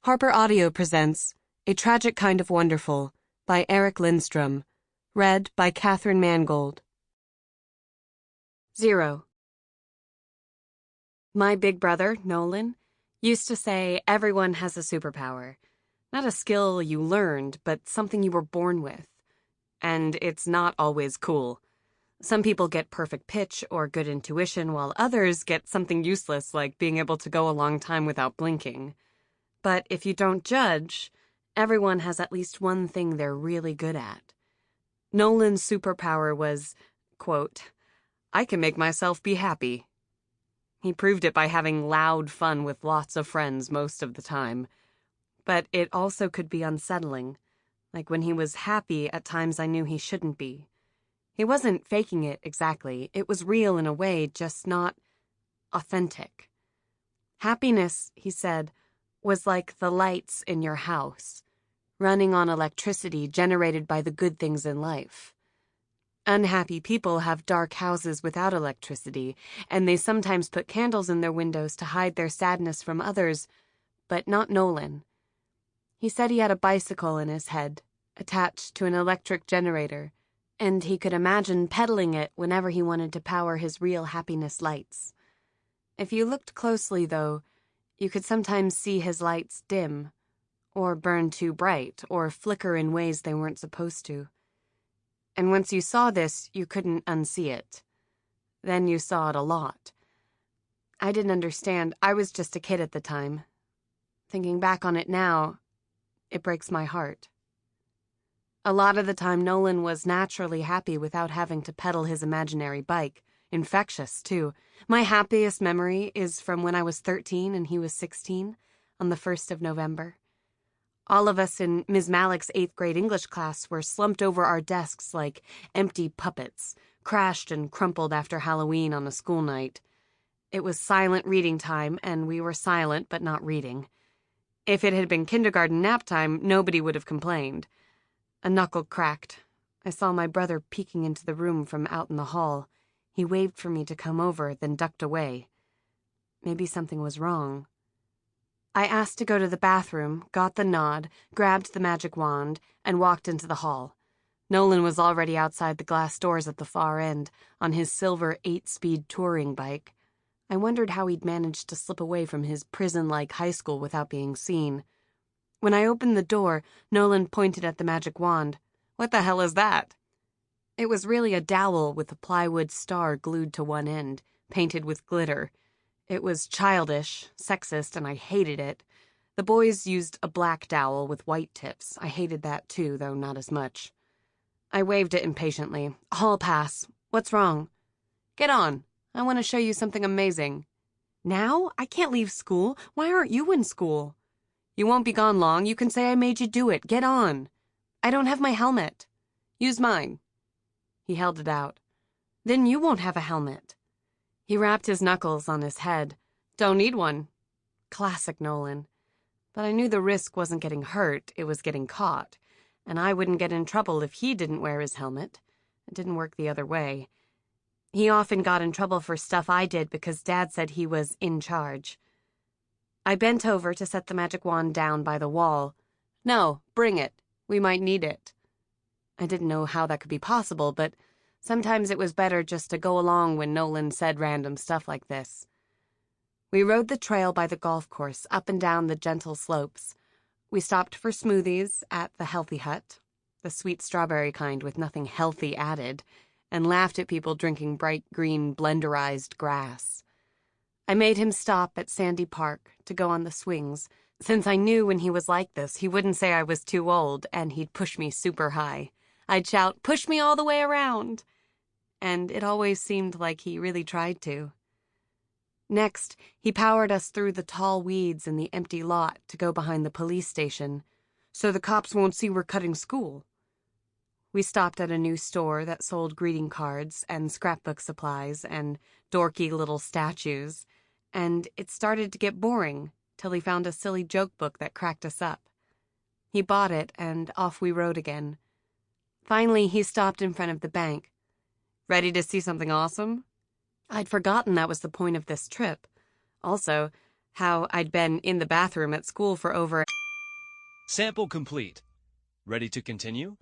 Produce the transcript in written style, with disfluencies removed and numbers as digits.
Harper Audio presents A Tragic Kind of Wonderful by Lindstrom, read by Katharine Mangold. 0. My big brother, Nolan, used to say everyone has a superpower. Not a skill you learned, but something you were born with. And it's not always cool. Some people get perfect pitch or good intuition, while others get something useless like being able to go a long time without blinking. But if you don't judge, everyone has at least one thing they're really good at. Nolan's superpower was, quote, I can make myself be happy. He proved it by having loud fun with lots of friends most of the time. But it also could be unsettling, like when he was happy at times I knew he shouldn't be. He wasn't faking it exactly. It was real in a way, just not authentic. Happiness, he said, was like the lights in your house, running on electricity generated by the good things in life. Unhappy people have dark houses without electricity, and they sometimes put candles in their windows to hide their sadness from others, but not Nolan. He said he had a bicycle in his head, attached to an electric generator, and he could imagine pedaling it whenever he wanted to power his real happiness lights. If you looked closely, though, you could sometimes see his lights dim, or burn too bright, or flicker in ways they weren't supposed to. And once you saw this, you couldn't unsee it. Then you saw it a lot. I didn't understand. I was just a kid at the time. Thinking back on it now, it breaks my heart. A lot of the time, Nolan was naturally happy without having to pedal his imaginary bike. Infectious, too. My happiest memory is from when I was 13 and he was 16, on the 1st of November. All of us in Ms. Malick's 8th grade English class were slumped over our desks like empty puppets, crashed and crumpled after Halloween on a school night. It was silent reading time, and we were silent but not reading. If it had been kindergarten nap time, nobody would have complained. A knuckle cracked. I saw my brother peeking into the room from out in the hall. He waved for me to come over, then ducked away. Maybe something was wrong. I asked to go to the bathroom, got the nod, grabbed the magic wand, and walked into the hall. Nolan was already outside the glass doors at the far end, on his silver 8-speed touring bike. I wondered how he'd managed to slip away from his prison-like high school without being seen. When I opened the door, Nolan pointed at the magic wand. What the hell is that? It was really a dowel with a plywood star glued to one end, painted with glitter. It was childish, sexist, and I hated it. The boys used a black dowel with white tips. I hated that too, though not as much. I waved it impatiently. Hall pass. What's wrong? Get on. I want to show you something amazing. Now? I can't leave school. Why aren't you in school? You won't be gone long. You can say I made you do it. Get on. I don't have my helmet. Use mine. He held it out. Then you won't have a helmet. He rapped his knuckles on his head. Don't need one. Classic Nolan. But I knew the risk wasn't getting hurt, it was getting caught. And I wouldn't get in trouble if he didn't wear his helmet. It didn't work the other way. He often got in trouble for stuff I did because Dad said he was in charge. I bent over to set the magic wand down by the wall. No, bring it. We might need it. I didn't know how that could be possible, but sometimes it was better just to go along when Nolan said random stuff like this. We rode the trail by the golf course, up and down the gentle slopes. We stopped for smoothies at the Healthy Hut, the sweet strawberry kind with nothing healthy added, and laughed at people drinking bright green blenderized grass. I made him stop at Sandy Park to go on the swings, since I knew when he was like this, he wouldn't say I was too old, and he'd push me super high. I'd shout, push me all the way around. And it always seemed like he really tried to. Next, he powered us through the tall weeds in the empty lot to go behind the police station, so the cops won't see we're cutting school. We stopped at a new store that sold greeting cards and scrapbook supplies and dorky little statues, and it started to get boring till he found a silly joke book that cracked us up. He bought it, and off we rode again. Finally, he stopped in front of the bank. Ready to see something awesome? I'd forgotten that was the point of this trip. Also, how I'd been in the bathroom at school for over Sample complete. Ready to continue?